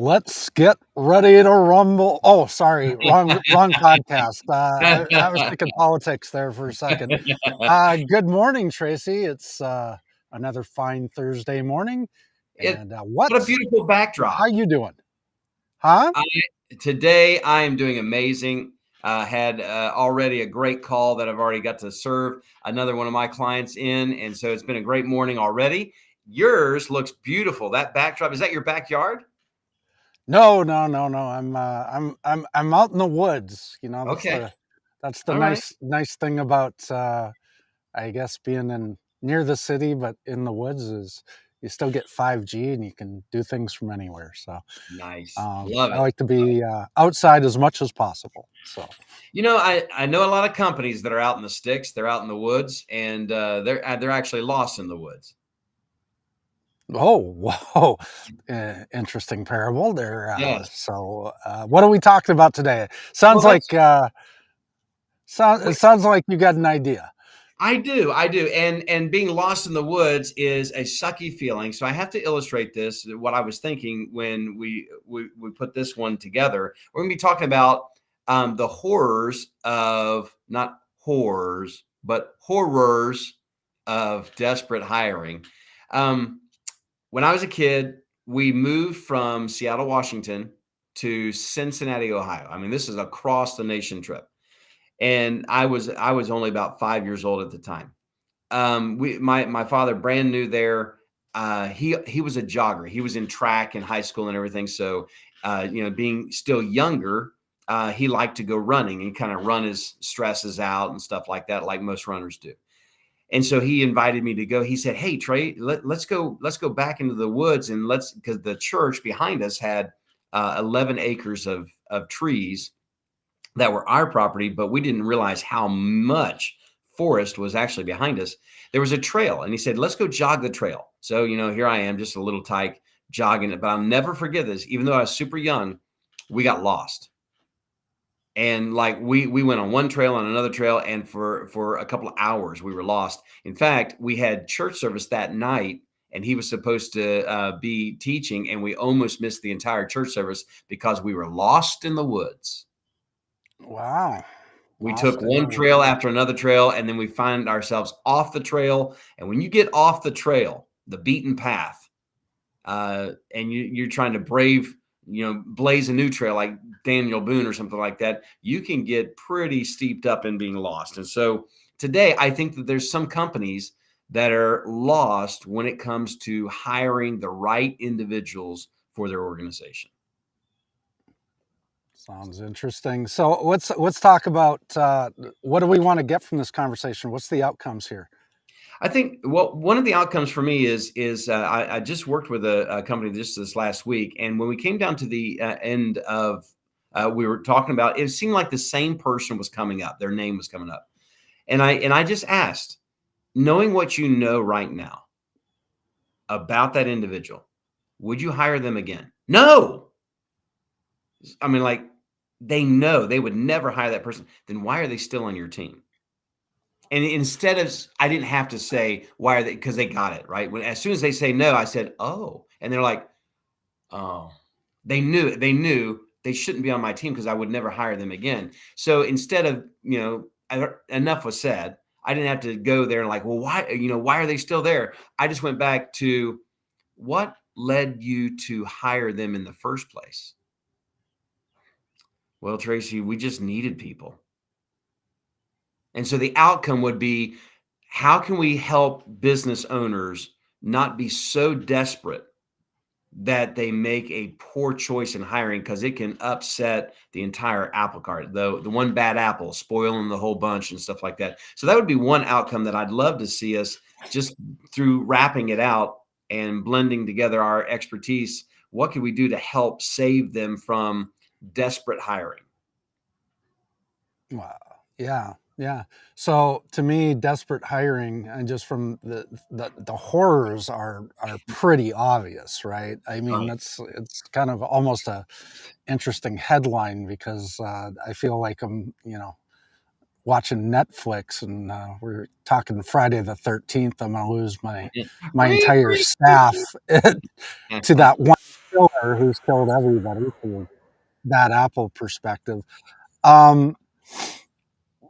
Let's get ready to rumble. Oh, sorry, wrong podcast. I was thinking politics there for a second. Good morning, Tracy. It's another fine Thursday morning, It, and what a beautiful how backdrop. you doing? Huh? I, Today, I am doing amazing. Had already a great call that I've already got to serve another one of my clients in, and so it's been a great morning already. Yours looks beautiful. That backdrop, is that your backyard? No, no, no, no. I'm out in the woods. You know, Okay, that's the all right. nice thing about I guess being in near the city, but in the woods is you still get 5G and you can do things from anywhere. So Nice, love I it. like to be outside as much as possible. So, I know a lot of companies that are out in the sticks. They're out in the woods, and they're actually lost in the woods. oh, whoa, interesting parable there. Yes. What are we talking about today? Well, Sounds let's. like it sounds like you got an idea. I do, and being lost in the woods is a sucky feeling. So I have to illustrate this. What I was thinking when we put this one together, we're going to be talking about the horrors of not horrors, but horrors of desperate hiring. Um, when I was a kid, we moved from Seattle, Washington, to Cincinnati, Ohio. I mean, this is across the nation trip, and I was only about 5 years old at the time. My father, brand new there. He was a jogger. He was in track in high school and everything. So, being still younger, he liked to go running and kind of run his stresses out and stuff like that, like most runners do. And so he invited me to go. He said, "Hey Trey, let's go back into the woods and because the church behind us had 11 acres of trees that were our property, but we didn't realize how much forest was actually behind us. There was a trail, and he said, "Let's go jog the trail." So, here I am, just a little tyke jogging it. But I'll never forget this. Even though I was super young, we got lost. And like we went on one trail on another trail, and for a couple of hours we were lost. In fact, we had church service that night, and he was supposed to be teaching, and we almost missed the entire church service because we were lost in the woods. Wow, We took lost in the one trail woods. after another trail, and then we find ourselves off the trail. And when you get off the trail, the beaten path, and you're trying to blaze a new trail like Daniel Boone or something like that, you can get pretty steeped up in being lost. And so today, I think that there's some companies that are lost when it comes to hiring the right individuals for their organization. Sounds interesting. So let's talk about what do we want to get from this conversation? What's the outcomes here? I think one of the outcomes for me is I just worked with a company just this last week, and when we came down to the end of we were talking about, it seemed like the same person was coming up, their name was coming up, and I just asked, knowing what you know right now about that individual, would you hire them again? No. I mean, like, they know they would never hire that person. Then why are they still on your team? And instead of, I didn't have to say, why are they, because they got it, right? As soon as they say no, I said, oh. And they're like, oh, they knew they shouldn't be on my team because I would never hire them again. So instead of, enough was said. I didn't have to go there and like, well, why are they still there? I just went back to what led you to hire them in the first place? Well, Tracy, we just needed people. And so the outcome would be, how can we help business owners not be so desperate that they make a poor choice in hiring, because it can upset the entire apple cart, the one bad apple spoiling the whole bunch and stuff like that. So that would be one outcome that I'd love to see us, just through wrapping it out and blending together our expertise. What can we do to help save them from desperate hiring? Wow. Yeah. Yeah. So to me, desperate hiring and just from the horrors are pretty obvious, right? I mean, Right. it's kind of almost a interesting headline because I feel like I'm, watching Netflix and we're talking Friday the 13th. I'm going to lose my entire staff to that one. killer who's killed everybody from a bad apple perspective. Um,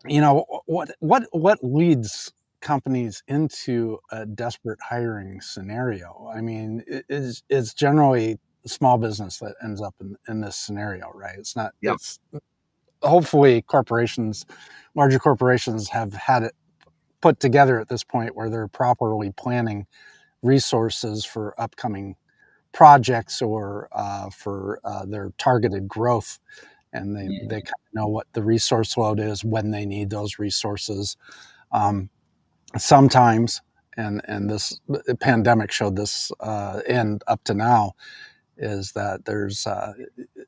what leads companies into a desperate hiring scenario? I mean, it's generally small business that ends up in this scenario, right? It's not. Yep. It's hopefully corporations, larger corporations, have had it put together at this point where they're properly planning resources for upcoming projects or for their targeted growth, and they Mhm. kind of know what the resource load is when they need those resources. Um, Sometimes, and this pandemic showed this, and up to now, is that there's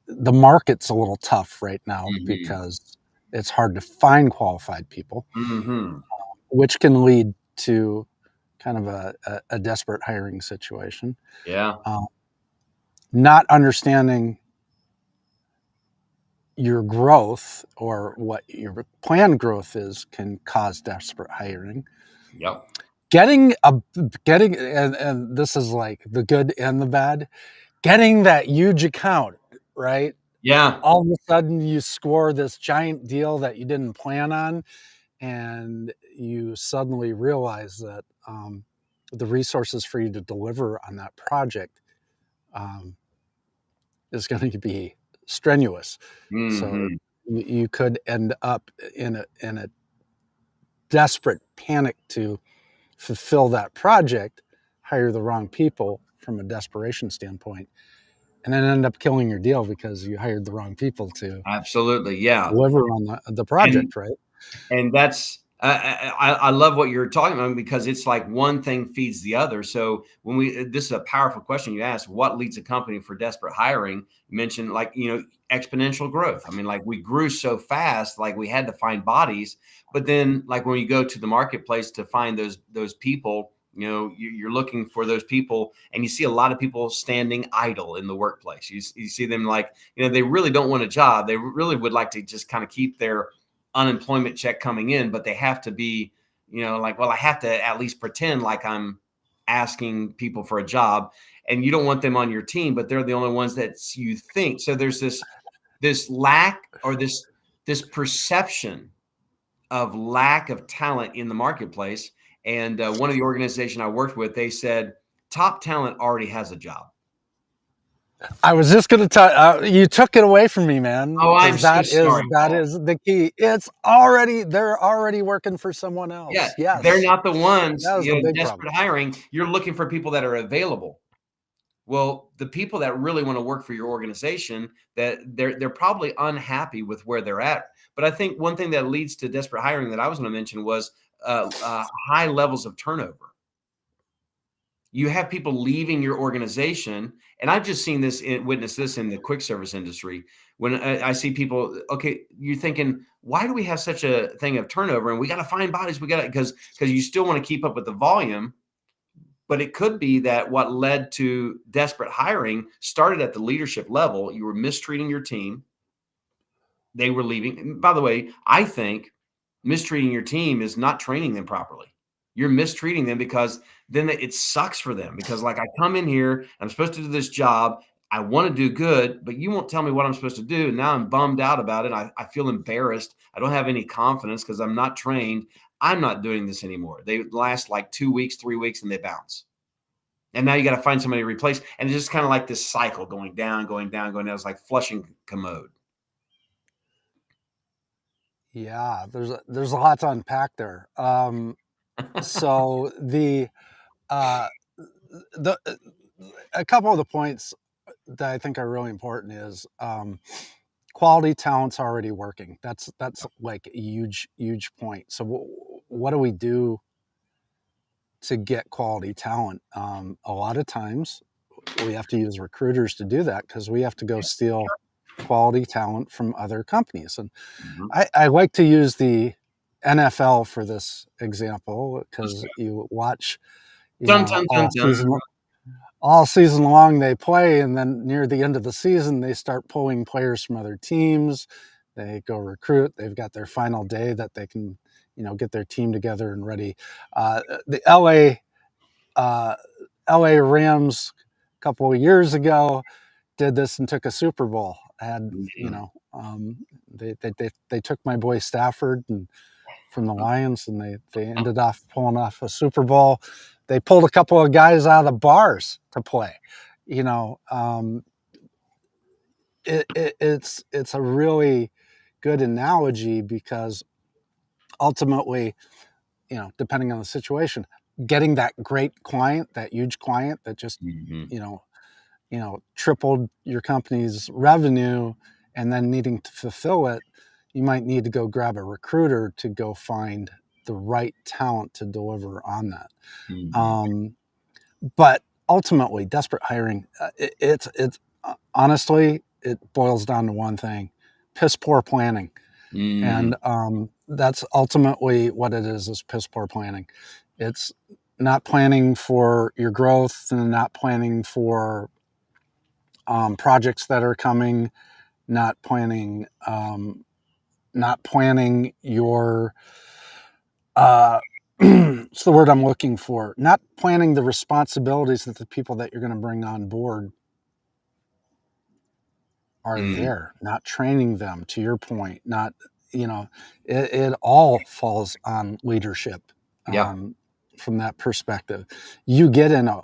the market's a little tough right now Mhm. because it's hard to find qualified people, Mhm. which can lead to kind of a desperate hiring situation. Yeah. Uh, Not understanding your growth or what your planned growth is can cause desperate hiring. Yep. Getting a getting and this is like the good and the bad. Getting that huge account, right? Yeah. All of a sudden you score this giant deal that you didn't plan on, and you suddenly realize that the resources for you to deliver on that project um, is going to be strenuous. So Mhm. you could end up in a desperate panic to fulfill that project, hire the wrong people from a desperation standpoint, and then end up killing your deal because you hired the wrong people to Absolutely. Yeah. deliver on the And project, right? And that's I love what you're talking about because it's like one thing feeds the other. So when we this is a powerful question you asked, what leads a company for desperate hiring? You mentioned like, exponential growth. I mean, like we grew so fast, like we had to find bodies. But then like when you go to the marketplace to find those people, you're looking for those people and you see a lot of people standing idle in the workplace. You see them like, they really don't want a job. They really would like to just kind of keep their unemployment check coming in, but they have to be, like, well, I have to at least pretend like I'm asking people for a job. And you don't want them on your team, but they're the only ones that you think. So there's this lack or this perception of lack of talent in the marketplace. And one of the organization I worked with, they said top talent already has a job. I was just going to tell you took it away from me, man, Oh, I'm because so that is sorry, that Paul. is the key. They're already working for someone Yeah, else. they're Yes, not the ones, that was the big problem. desperate hiring. You're looking for people that are available. Well, the people that really want to work for your organization, that they're probably unhappy with where they're at. But I think one thing that leads to desperate hiring that I was going to mention was high levels of turnover. You have people leaving your organization, and I've just seen this, witness this in the quick service industry. When I see people, okay, you're thinking, why do we have such a thing of turnover? And we got to find bodies. We got to because you still want to keep up with the volume. But it could be that what led to desperate hiring started at the leadership level. You were mistreating your team. They were leaving. And by the way, I think mistreating your team is not training them properly. You're mistreating them because then it sucks for them because like I come in here, I'm supposed to do this job. I want to do good, but you won't tell me what I'm supposed to do. And now I'm bummed out about it. I feel embarrassed. I don't have any confidence because I'm not trained. I'm not doing this anymore. They last like 2 weeks, 3 weeks, and they bounce. And now you got to find somebody to replace. And it's just kind of like this cycle going down, going down, going down. It's like flushing commode. Yeah, there's a lot to unpack there. So uh, the a couple of the points that I think are really important is quality talent's already working. That's like a huge point. So what do we do to get quality talent? A lot of times we have to use recruiters to do that because we have to go steal quality talent from other companies. And Mhm. I like to use the NFL for this example Let's because go. you watch, Dun, dun, dun, dun. all season long they play, and then near the end of the season they start pulling players from other teams. They go recruit. They've got their final day that they can, get their team together and ready. The uh, LA Rams a couple of years ago. did this and took a Super Bowl. Had Mhm. they took my boy Stafford and from the Lions, and they ended off pulling off a Super Bowl. They pulled a couple of guys out of the bars to play. You know, it's a really good analogy because ultimately, depending on the situation, getting that great client, that huge client that just Mhm. you know tripled your company's revenue, and then needing to fulfill it, you might need to go grab a recruiter to go find the right talent to deliver on that. Mhm. Um, but ultimately, desperate hiring, it's honestly, it boils down to one thing: piss poor planning. Mm. And that's ultimately what it is piss poor planning. It's not planning for your growth and not planning for projects that are coming, not planning, not planning your, it's the word I'm looking for, not planning the responsibilities that the people that you're going to bring on board are Mm. there, not training them, to your point, not, you know, it all falls on leadership. Yep. um, from that perspective. You get in a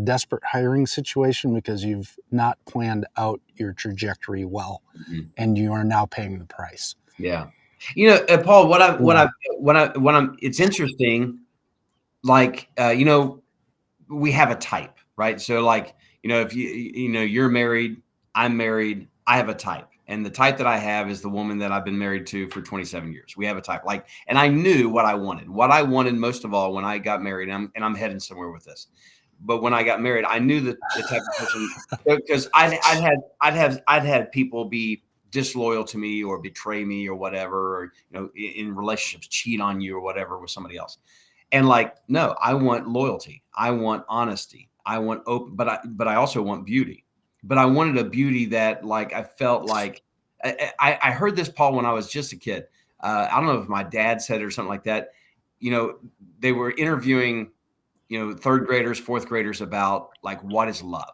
desperate hiring situation because you've not planned out your trajectory well, Mhm. and you are now paying the price. Yeah. Paul, You know, what I'm it's interesting, like, we have a type, right? So, like, if you're married, I'm married, I have a type. And the type that I have is the woman that I've been married to for 27 years. We have a type. Like, and I knew what I wanted. What I wanted most of all when I got married, and I'm heading somewhere with this. But when I got married, I knew that the type of person, because I'd had people be disloyal to me or betray me or whatever, or in relationships cheat on you or whatever with somebody else. And, like, no, I want loyalty. I want honesty. I want open, but I also want beauty. But I wanted a beauty that, like, I felt like I heard this, Paul, when I was just a kid. I don't know if my dad said it or something like that. You know, they were interviewing, third graders, fourth graders about, like, what is love.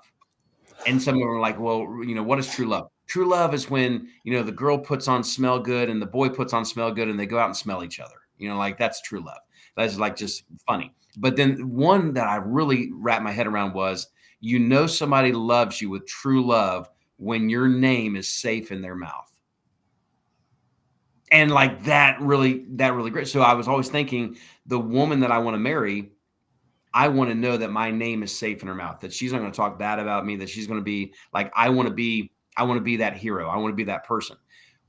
And some of them were like, well, what is true love? True love is when, the girl puts on smell good and the boy puts on smell good and they go out and smell each other. Like, that's true love. That's, like, just funny. But then one that I really wrapped my head around was, somebody loves you with true love when your name is safe in their mouth. And, like, that really great. So I was always thinking, the woman that I want to marry, I want to know that my name is safe in her mouth, that she's not going to talk bad about me, that she's going to be like, I want to be that hero. I want to be that person.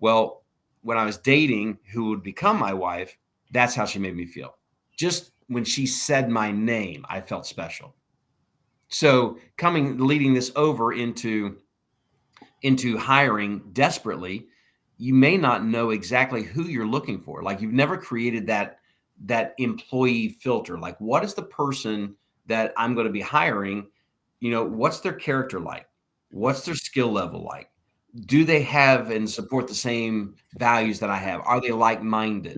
Well, when I was dating who would become my wife, that's how she made me feel. Just when she said my name, I felt special. So, leading this over into hiring desperately, you may not know exactly who you're looking for. Like, you've never created that employee filter. Like, what is the person that I'm going to be hiring? What's their character like? What's their skill level like? Do they have and support the same values that I have? Are they like-minded?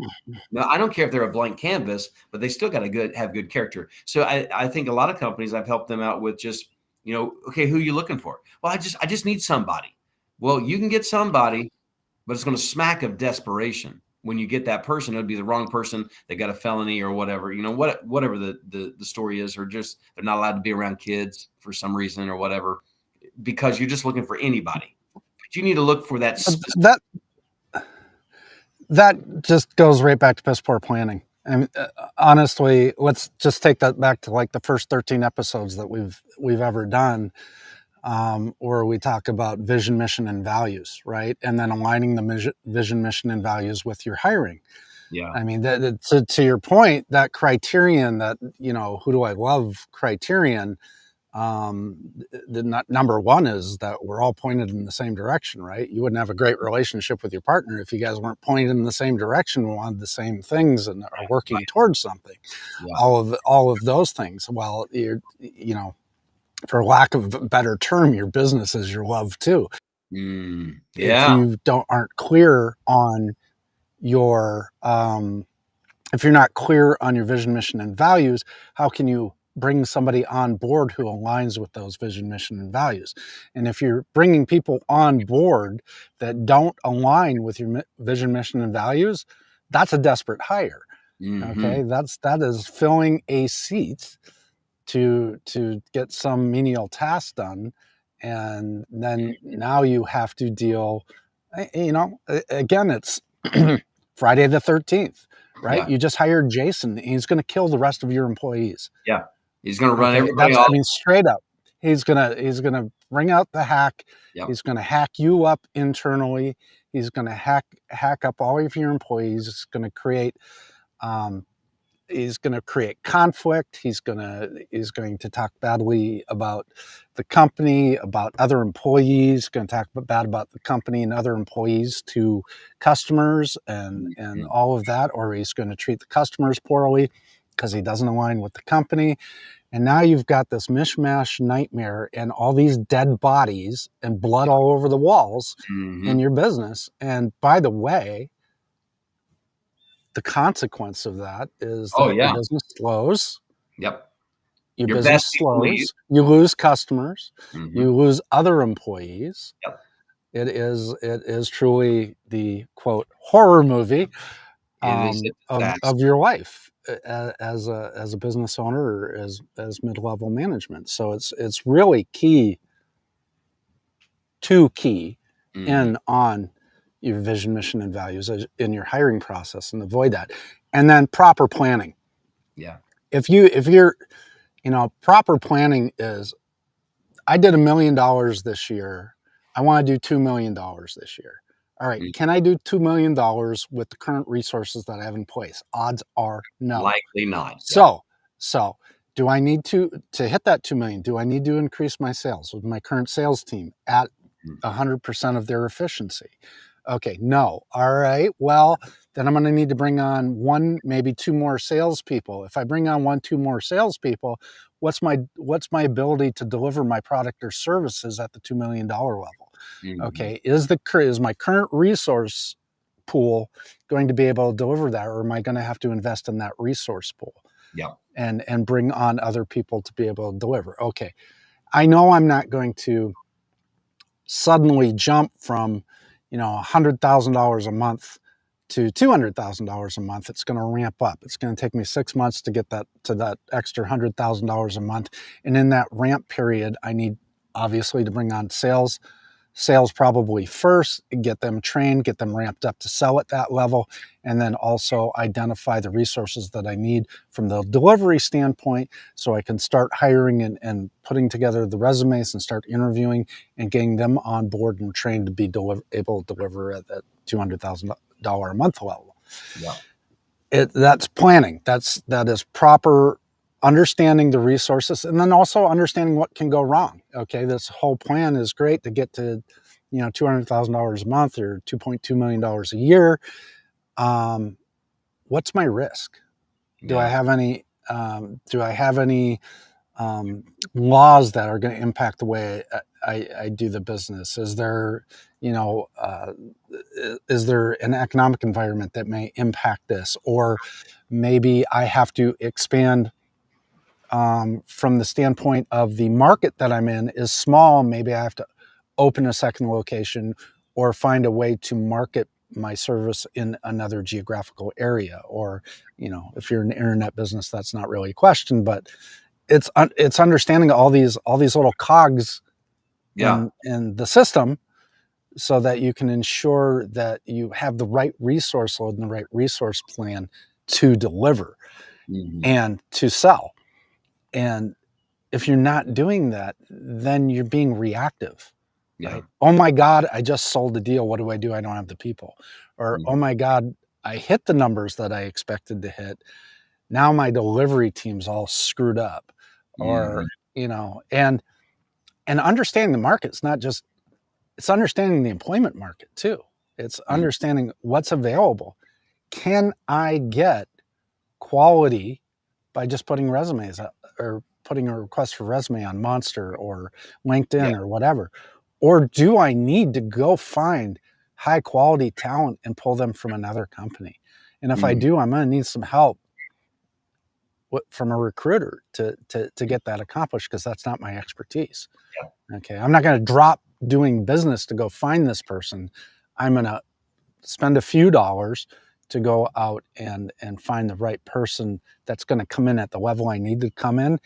Now, I don't care if they're a blank canvas, but they still got to have good character. So I think a lot of companies, I've helped them out with just, okay, who are you looking for? Well, I just need somebody. Well, you can get somebody, but it's going to smack of desperation. When you get that person, it'll be the wrong person. They got a felony or whatever, whatever the story is, or just they're not allowed to be around kids for some reason or whatever, because you're just looking for anybody. But you need to look for that but specific. that just goes right back to piss poor planning. And honestly, let's just take that back to like the first 13 episodes that we've ever done, where we talk about vision, mission, and values, right? And then aligning the vision, mission, and values with your hiring. Yeah. I mean, to your point, that criterion, that, who do I love criterion, um, number one is that we're all pointed in the same direction, right? You wouldn't have a great relationship with your partner if you guys weren't pointed in the same direction, wanted the same things, and are working Right. towards something. Yeah. All of those things. Well, for lack of a better term, your business is your love too. If Yeah. you don't aren't clear on your if you're not clear on your vision, mission, and values, how can you bring somebody on board who aligns with those vision, mission, and values. And if you're bringing people on board that don't align with your vision, mission, and values, that's a desperate hire. Mm-hmm. Okay, that is filling a seat to get some menial task done, and then now you have to deal. Again, it's Friday the 13th, right? Yeah. You just hired Jason, and he's going to kill the rest of your employees. Yeah. He's going to run Okay, everybody off. I mean, straight up, he's gonna bring out the hack. Yep. He's going to hack you up internally. He's going to hack up all of your employees. It's going to create um, he's going to create conflict. He's going to talk badly about the company, about other employees. He's going to talk bad about the company and other employees to customers and Mhm. all of that. Or he's going to treat the customers poorly because he doesn't align with the company. And now you've got this mishmash nightmare and all these dead bodies and blood all over the walls in Mhm. your business. And by the way, the consequence of that is Oh, that your yeah. business slows, Yep. your Your best business people leave. slows, you lose customers, Mhm. you lose other employees. Yep. It is truly the quote horror movie It is a of disaster. your life as a business owner or as mid-level management. So it's really key to key Mhm. in on your vision, mission, and values in your hiring process and avoid that. And then proper planning. Yeah. If you're proper planning is, I did $1 million this year. I want to do $2 million this year. All right. Mm. Can I do $2 million with the current resources that I have in place? Odds are no. Likely not. Yep. So do I need to hit that 2 million? Do I need to increase my sales with my current sales team at Mm. 100% of their efficiency? Okay, no. All right. Well, then I'm going to need to bring on one, maybe two more salespeople. If I bring on one, two more salespeople, what's my ability to deliver my product or services at the $2 million level? Mhm. Okay, is my current resource pool going to be able to deliver that, or am I going to have to invest in that resource pool Yep. and bring on other people to be able to deliver? Okay, I know I'm not going to suddenly jump from $100,000 a month to $200,000 a month. It's going to ramp up. It's going to take me 6 months to get that extra $100,000 a month, and in that ramp period, I need obviously to bring on sales probably first, get them trained, get them ramped up to sell at that level, and then also identify the resources that I need from the delivery standpoint so I can start hiring and putting together the resumes and start interviewing and getting them on board and trained to be able to deliver at that $200,000 a month level. Yep. That's planning. That is proper understanding the resources and then also understanding what can go wrong. Okay, this whole plan is great to get to $200,000 a month or $2.2 million a year. What's my risk? Do I Yeah. have any? Do I have any laws that are going to impact the way I do the business? Is there, you know, uh, is there an economic environment that may impact this, or maybe I have to expand from the standpoint of the market that I'm in is small. Maybe I have to open a second location or find a way to market my service in another geographical area. Or, if you're an internet business, that's not really a question, but it's understanding all these little cogs Yeah. in the system so that you can ensure that you have the right resource load and the right resource plan to deliver Mhm. and to sell. And if you're not doing that, then you're being reactive, Yeah. right? Oh my God, I just sold the deal. What do I do? I don't have the people. Or, oh Mhm. my God, I hit the numbers that I expected to hit. Now my delivery team's all screwed up. Mhm. Or, and understanding the market, it's understanding the employment market too. It's Mhm. understanding what's available. Can I get quality by just putting resumes up or putting a request for resume on Monster or Yeah. LinkedIn or whatever? Or do I need to go find high quality talent and pull them from another company? And if I Mhm. do, I'm going to need some help from a recruiter to get that accomplished, because that's not my expertise. Yeah. Okay, I'm not going to drop doing business to go find this person. I'm going to spend a few dollars to go out and find the right person that's going to come in at the level I need to come in,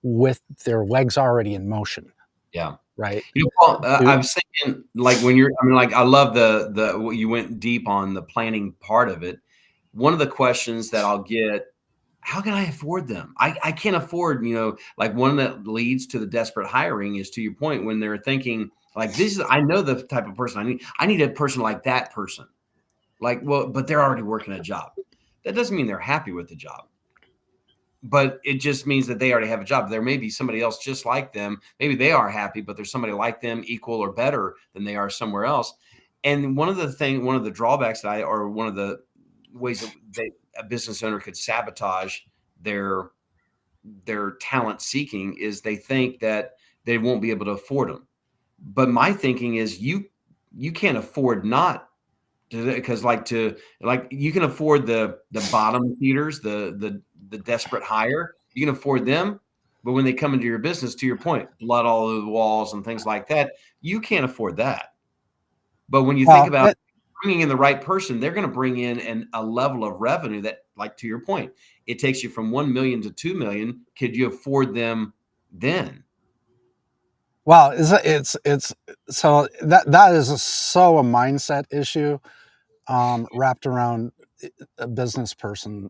with their legs already in motion, Yeah. right? Paul, I To, was thinking, like, when you're, I mean, like, I love you went deep on the planning part of it. One of the questions that I'll get, how can I afford them? I can't afford, like, one that leads to the desperate hiring is, to your point, when they're thinking, like, I know the type of person I need. I need a person like that person. Like, well, but they're already working a job. That doesn't mean they're happy with the job, but it just means that they already have a job. There may be somebody else just like them. Maybe they are happy, but there's somebody like them, equal or better than they are somewhere else. And one of the drawbacks or one of the ways that a business owner could sabotage their talent seeking is they think that they won't be able to afford them. But my thinking is, you can't afford not to, because, like, you can afford the bottom feeders, the desperate hire. You can afford them, but when they come into your business, to your point, blood all over the walls and things like that, you can't afford that. But when you think well, about bringing in the right person, they're going to bring in a level of revenue that, like, to your point, it takes you from 1 million to 2 million. Could you afford them then? well, it's so that is so a mindset issue, wrapped around a business person.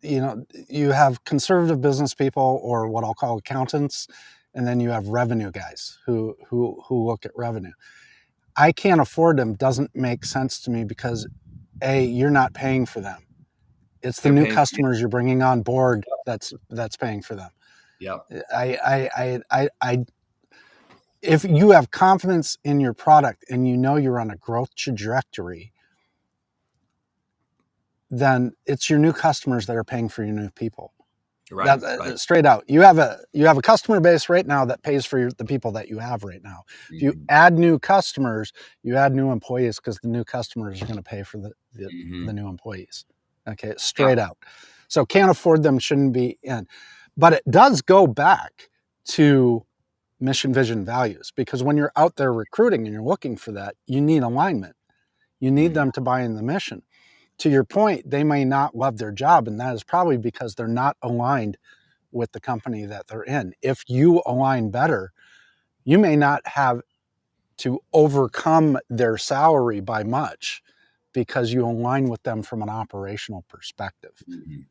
You have conservative business people, or what I'll call accountants, and then you have revenue guys who look at revenue. I can't afford them doesn't make sense to me, because you're not paying for them. It's the They're new paying for you. customers you're bringing on board that's paying for them. Yep. I if you have confidence in your product and you know you're on a growth trajectory, then it's your new customers that are paying for your new people. Right. That Right. straight out. You have a customer base right now that pays for the people that you have right now. If you Mhm. add new customers, you add new employees, because the new customers are going to pay for the Mhm. new employees. Okay, straight Yep. out. So can't afford them shouldn't be in, but it does go back to mission, vision, values, because when you're out there recruiting and you're looking for that, you need alignment. You need Mhm. them to buy in the mission. To your point, they may not love their job, and that is probably because they're not aligned with the company that they're in. If you align better, you may not have to overcome their salary by much, because you align with them from an operational perspective. Mhm.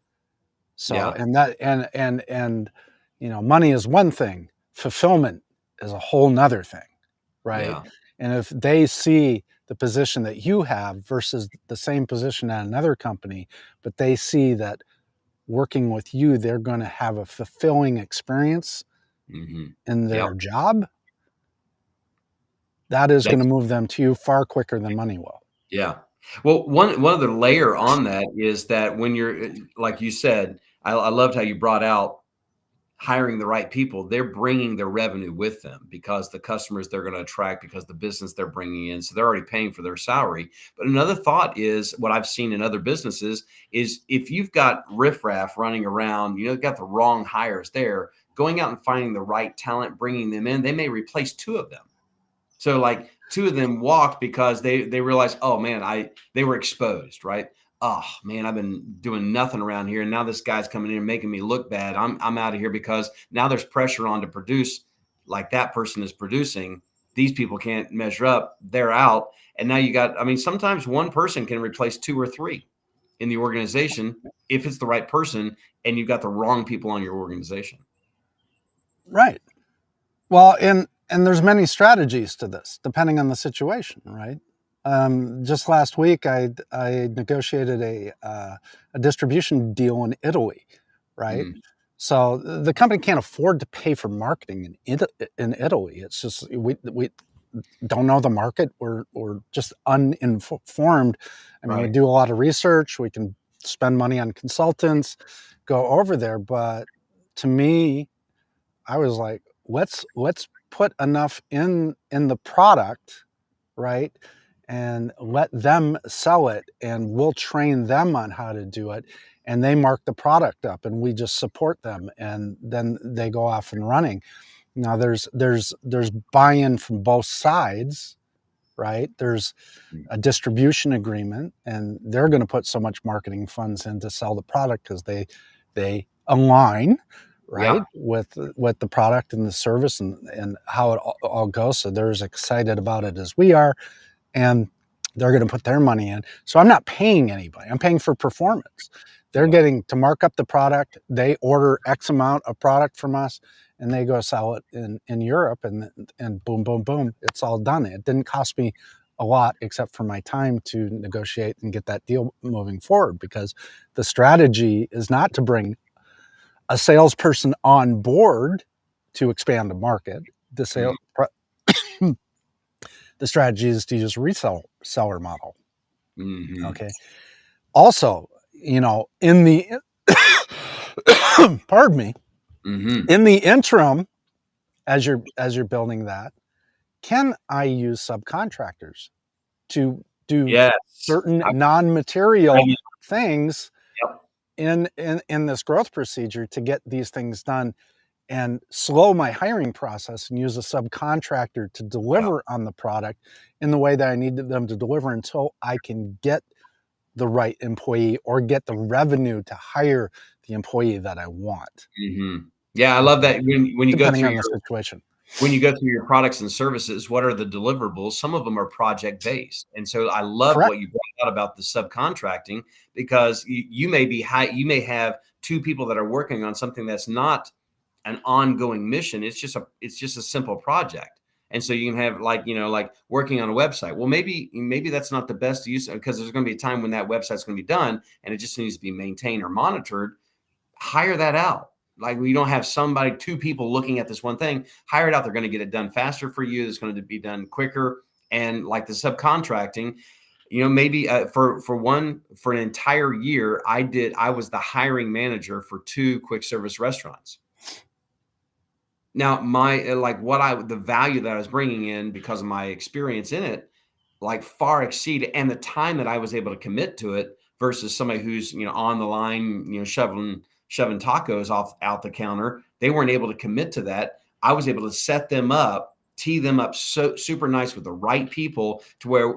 So, Yeah. and money is one thing, fulfillment is a whole nother thing, right? Yeah. And if they see the position that you have versus the same position at another company, but they see that working with you, they're going to have a fulfilling experience Mhm. in Yep. their job, that is going to That's move them to you far quicker than money will. Yeah. Well, one other layer on that is that when you're, like you said, I loved how you brought out hiring the right people. They're bringing their revenue with them because the customers they're going to attract, because the business they're bringing in, so they're already paying for their salary. But another thought is, what I've seen in other businesses is, if you've got riffraff running around, got the wrong hires there, going out and finding the right talent, bringing them in, they may replace two of them. So, like, two of them walked because they realized, oh man, they were exposed, right? Oh man, I've been doing nothing around here, and now this guy's coming in and making me look bad. I'm out of here, because now there's pressure on to produce like that person is producing. These people can't measure up. They're out, and now you got. I mean, sometimes one person can replace two or three in the organization if it's the right person, and you've got the wrong people on your organization. Right. Well, and there's many strategies to this depending on the situation, right? Just last week, I negotiated a distribution deal in Italy, right? Mm, So the company can't afford to pay for marketing in Italy. It's just we don't know the market. We're just uninformed. I mean, we right. do a lot of research. We can spend money on consultants, go over there, but to me, I was like, let's put enough in the product, right? and let them sell it, and we'll train them on how to do it, and they mark the product up and we just support them, and then they go off and running. Now there's buy-in from both sides, right? There's a distribution agreement, and they're going to put so much marketing funds in to sell the product because they align, Yeah. right, with the product and the service, and how it all goes. So they're as excited about it as we are, and they're going to put their money in. So I'm not paying anybody. I'm paying for performance. They're Yeah. getting to mark up the product. They order X amount of product from us, and they go sell it in Europe, and boom, boom, boom, it's all done. It didn't cost me a lot except for my time to negotiate and get that deal moving forward, because the strategy is not to bring a salesperson on board to expand the market. The Mhm. sale the strategy is to use a reseller model. Mhm. Okay. Also, in the pardon me, Mhm. in the interim, as you're building that, can I use subcontractors to do Yes. certain I non-material use things Yep. in this growth procedure to get these things done, and slow my hiring process and use a subcontractor to Yep. deliver on the product in the way that I need them to deliver until I can get the right employee or get the revenue to hire the employee that I want. Mhm. Yeah, I love Okay. that when you go Depending through on the your situation. products and services, what are the deliverables? Some of them are project based. And so I love Correct. what you brought out about the subcontracting, because you may be high, you may have two people that are working on something that's not an ongoing mission. It's just a simple project. And so you can have, like, like working on a website. Well, maybe that's not the best use, because there's going to be a time when that website's going to be done and it just needs to be maintained or monitored. Hire that out. Like, we don't have somebody, two people looking at this one thing. Hire it out. They're going to get it done faster for you. It's going to be done quicker. And like the subcontracting, maybe for an entire year, I was the hiring manager for two quick service restaurants. Now, my like what I the value that I was bringing in because of my experience in it, like, far exceeded, and the time that I was able to commit to it versus somebody who's, on the line, shoving tacos off out the counter. They weren't able to commit to that. I was able to set them up, tee them up so super nice with the right people, to where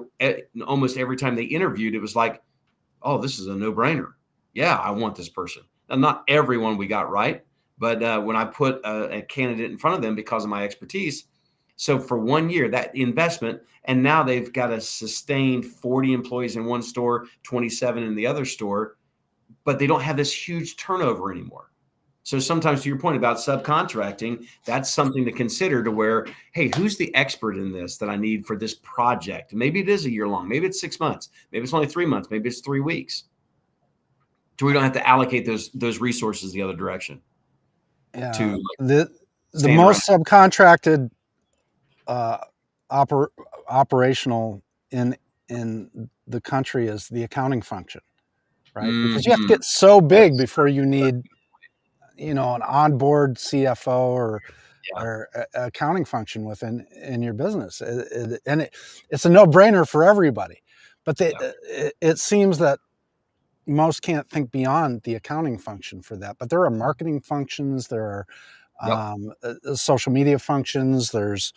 almost every time they interviewed, it was like, oh, this is a no brainer. Yeah, I want this person. Now, not everyone we got right, but when I put a candidate in front of them because of my expertise, so for 1 year, that investment, and now they've got a sustained 40 employees in one store, 27 in the other store, but they don't have this huge turnover anymore. So sometimes, to your point about subcontracting, that's something to consider, to where, hey, who's the expert in this that I need for this project? Maybe it is a year long, maybe it's 6 months, maybe it's only 3 months, maybe it's 3 weeks. So we don't have to allocate those resources the other direction to, Yeah. like, The stand around. most subcontracted uh, oper, operational in the country is the accounting function, right? Because you have to Mhm. get so big That's before you need, an onboard CFO yeah, or accounting function within in your business. It's a no-brainer for everybody, but yeah, it seems that most can't think beyond the accounting function for that. But there are marketing functions, there are yep, social media functions, there's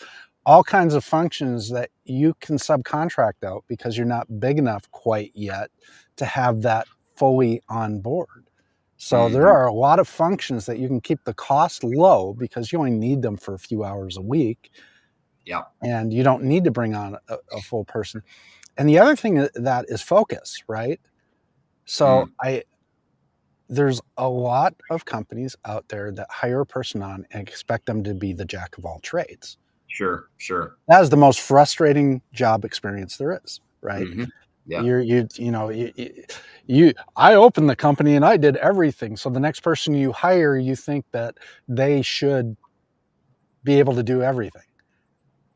all kinds of functions that you can subcontract out because you're not big enough quite yet to have that fully on board. So there mhm, are a lot of functions that you can keep the cost low because you only need them for a few hours a week, yep, and you don't need to bring on a full person. And the other thing that is focus, right? So mm, there's a lot of companies out there that hire a person on and expect them to be the jack of all trades. sure, sure, That is the most frustrating job experience there is, right? mhm, yeah, You I opened the company and I did everything. So the next person you hire, you think that they should be able to do everything.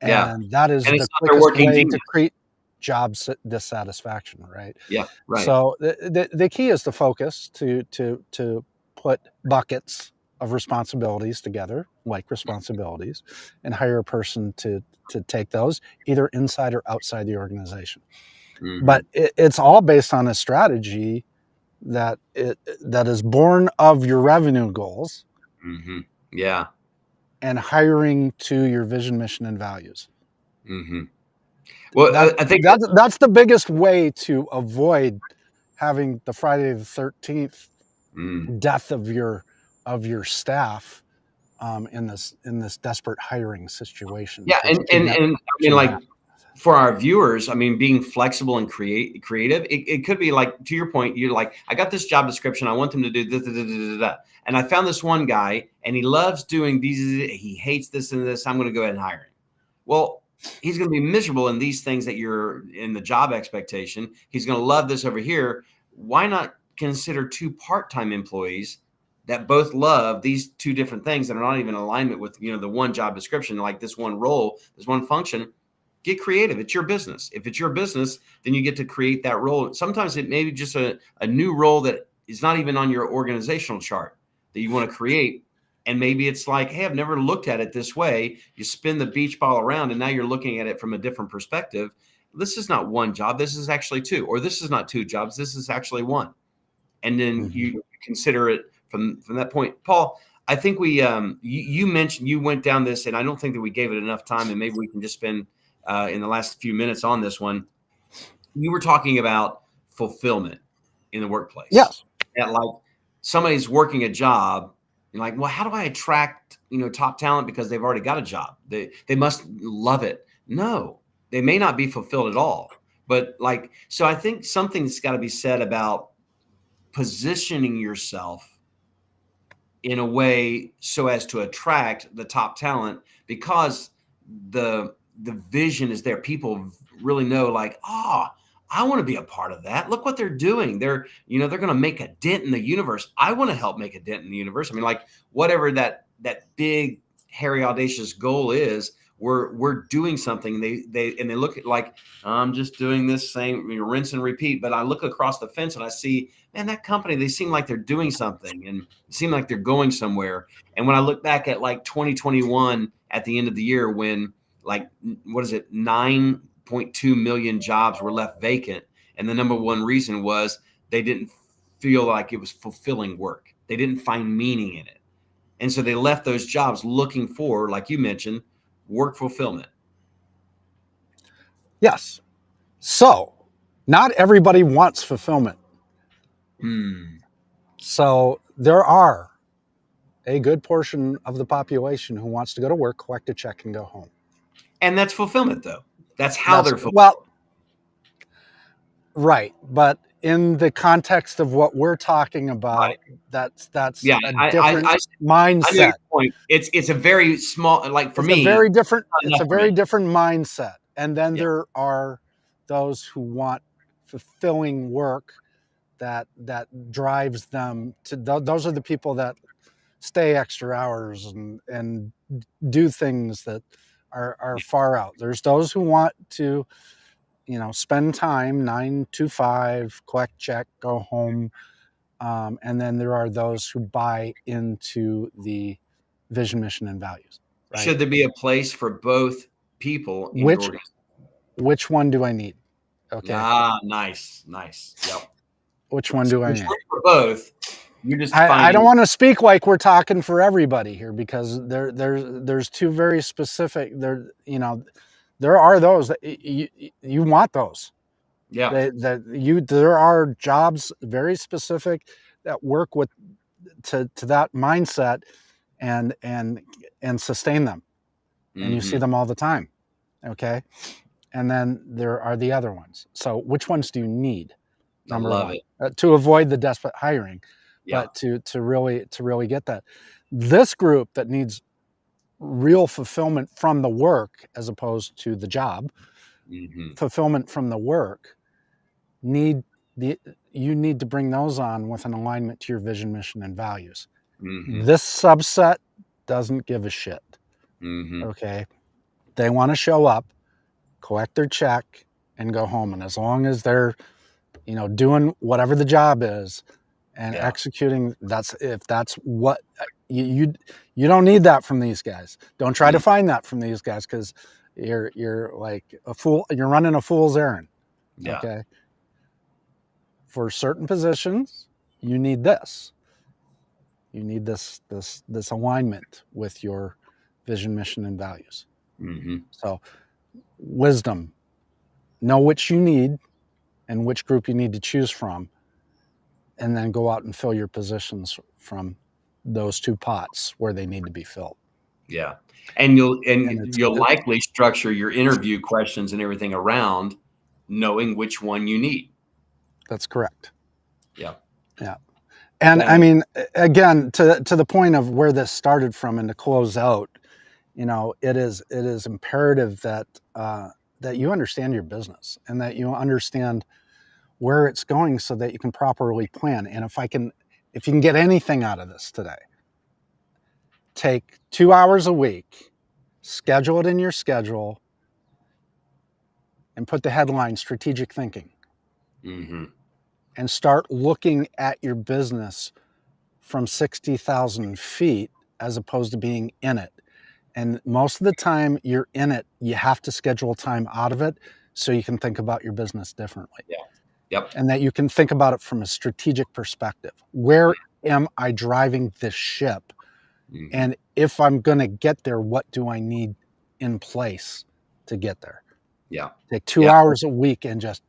yeah, And that is and it's the not their quickest working way to genius. create job dissatisfaction, right? Yeah, right, So the key is to focus, to put buckets of responsibilities together, like responsibilities, and hire a person to take those either inside or outside the organization. But Mhm. it's all based on a strategy that is born of your revenue goals Mhm. Yeah. and hiring to your vision, mission, and values. Mhm. Well, That I think that's the biggest way to avoid having the Friday the 13th mm. death of your staff in this desperate hiring situation Yeah, to and I mean, to like, that. for our viewers, I mean, being flexible and creative, it could be like, to your point, you're like, I got this job description. I want them to do this, da, da, da, da, da. And I found this one guy and he loves doing these. He hates this and this. I'm going to go ahead and hire him. Well, he's going to be miserable in these things that you're in the job expectation. He's going to love this over here. Why not consider two part-time employees that both love these two different things that are not even in alignment with, the one job description, like this one role, this one function? Get creative. It's your business. If it's your business, then you get to create that role. Sometimes it may be just a new role that is not even on your organizational chart that you want to create. And maybe it's like, hey, I've never looked at it this way. You spin the beach ball around and now you're looking at it from a different perspective. This is not one job. This is actually two, or this is not two jobs. This is actually one. And then Mhm. you consider it from that point. Paul, I think you mentioned you went down this, and I don't think that we gave it enough time, and maybe we can just spend in the last few minutes on this one. You were talking about fulfillment in the workplace. Yes. That, like, somebody's working a job, and like, well, how do I attract top talent because they've already got a job? They must love it. No, they may not be fulfilled at all. But like, so I think something's got to be said about positioning yourself in a way so as to attract the top talent, because the vision is there. People really know, like, oh, I want to be a part of that. Look what they're doing. They're going to make a dent in the universe. I want to help make a dent in the universe. I mean, like, whatever that big, hairy, audacious goal is, we're doing something. They look at, like, I'm just doing this same, rinse and repeat. But I look across the fence and I see, man, that company, they seem like they're doing something and seem like they're going somewhere. And when I look back at like 2021 at the end of the year, when, like, what is it, 9.2 million jobs were left vacant, and the number one reason was they didn't feel like it was fulfilling work. They didn't find meaning in it. And so they left those jobs looking for, like you mentioned, work fulfillment. Yes. So, not everybody wants fulfillment. Hmm. So, there are a good portion of the population who wants to go to work, collect a check, and go home. And that's fulfillment, though. That's how That's they're fulfilled. well, right. But in the context of what we're talking Right. about, that's Yeah. a I, different I, I know your mindset. point. It's a very small, like, for me, not It's enough a for very me. different mindset. And then Yeah. there are those who want fulfilling work that drives them to those are the people that stay extra hours and do things that are Yeah. far out. There's those who want to, spend time 9 to 5, collect check, go home. And then there are those who buy into the vision, mission, and values, right? Should there be a place for both people in your Which organization? which one do I need? Okay. Ah, nice, nice. Yep. Which one So do I there's need? room for both. You're just I don't finding. want to speak like we're talking for everybody here because there's two very specific there are those that you want those Yeah. there are jobs very specific that work with to that mindset and and sustain them, and you see Hmm. them all the time. Okay. And then there are the other ones. So which ones do you need? I Number love one, it. to avoid the desperate hiring, Yeah. but to really get that. This group that needs real fulfillment from the work as opposed to the job, Hmm. fulfillment from the work, need the you need to bring those on with an alignment to your vision, mission, and values. Hmm. This subset doesn't give a shit. Hmm. Okay. They want to show up, collect their check, and go home. And as long as they're, doing whatever the job is and Yeah. executing, that's if that's what you don't need that from these guys. Don't try to Mm, find that from these guys, because you're like a fool. You're running a fool's errand. yeah. Okay. For certain positions, you need this. You need this alignment with your vision, mission, and values. Hmm. So wisdom, know which you need and which group you need to choose from, and then go out and fill your positions from those two pots where they need to be filled. Yeah. And And you'll likely structure your interview questions and everything around knowing which one you need. that's correct. Yeah. Yeah. And I That, mean, again, to the point of where this started from, and to close out, it is imperative that that you understand your business and that you understand where it's going, so that you can properly plan. And if you can get anything out of this today, take 2 hours a week, schedule it in your schedule, and put the headline strategic thinking, hmm. and start looking at your business from 60,000 feet as opposed to being in it. And most of the time you're in it, you have to schedule time out of it so you can think about your business differently, Yeah. Yep. and that you can think about it from a strategic perspective. Where am I driving this ship? Hmm. And if I'm going to get there, what do I need in place to get there? Yeah. Take two Yeah. hours a week and just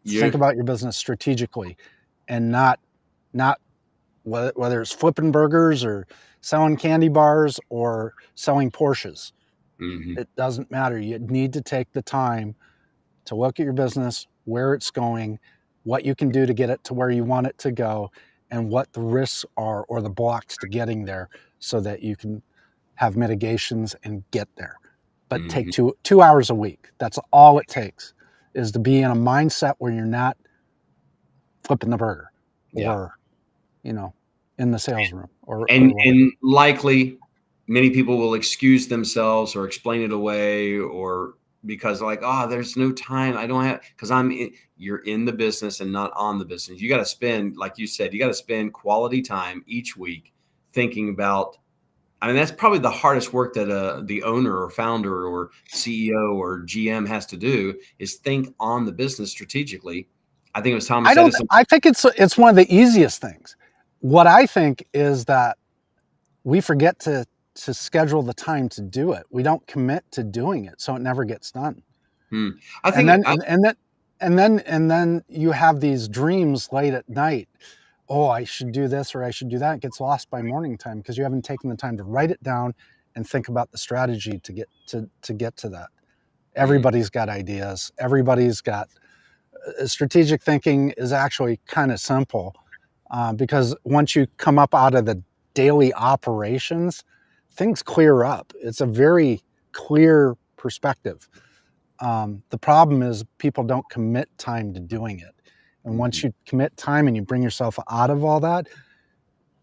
think You about your business strategically, and not whether it's flipping burgers or selling candy bars or selling Porsches. hmm. It doesn't matter. You need to take the time to look at your business, where it's going, what you can do to get it to where you want it to go, and what the risks are or the blocks to getting there, so that you can have mitigations and get there. But take Hmm. 2 hours a week. That's all it takes, is to be in a mindset where you're not flipping the burger, Yeah. or, you know, in the sales room, or And whatever. likely many people will excuse themselves or explain it away, or because like, oh, there's no time. I don't have, because you're in the business and not on the business. You got to spend, like you said, you got to spend quality time each week thinking about. I mean, that's probably the hardest work that the owner or founder or CEO or GM has to do, is think on the business strategically. I think it was Thomas I don't. Edison. I think it's one of the easiest things. What I think is that we forget to schedule the time to do it. We don't commit to doing it, so it never gets done. Hmm. I And think then and then you have these dreams late at night. Oh, I should do this or I should do that. It gets lost by morning time because you haven't taken the time to write it down and think about the strategy to get to that. mm, Everybody's got ideas. Everybody's got strategic thinking is actually kind of simple, because once you come up out of the daily operations, things clear up. It's a very clear perspective. The problem is people don't commit time to doing it. And once mhm, you commit time and you bring yourself out of all that,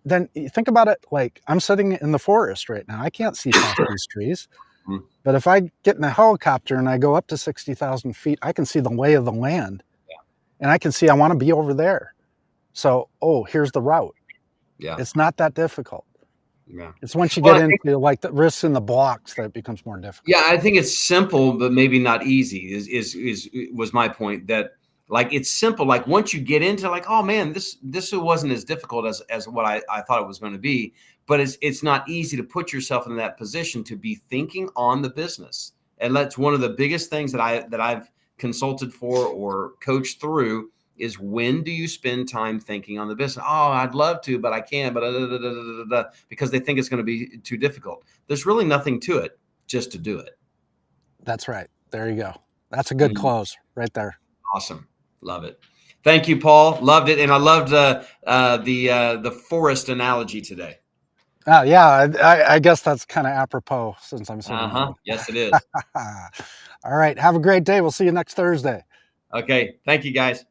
then you think about it like I'm sitting in the forest right now. I can't see past these trees. mm, But if I get in a helicopter and I go up to 60,000 feet, I can see the lay of the land, and I can see I want to be over there. So, oh, here's the route. yeah, It's not that difficult. yeah. It's once you Well, get I think, into like the risks and the blocks that it becomes more difficult. yeah, I think it's simple, but maybe not easy. Is was my point, that like it's simple. Like once you get into like, oh man, this wasn't as difficult as what I thought it was going to be. But it's not easy to put yourself in that position to be thinking on the business. And that's one of the biggest things that I've consulted for or coached through, is when do you spend time thinking on the business? Oh, I'd love to, but I can't. But because they think it's going to be too difficult. There's really nothing to it, just to do it. That's right. There you go. That's a good Mm, close right there. awesome. Love it. Thank you, Paul. Loved it. And I loved the forest analogy today. Oh, yeah. I guess that's kind of apropos since I'm sitting in Uh-huh. one. Yes, it is. All right. Have a great day. We'll see you next Thursday. Okay. Thank you, guys.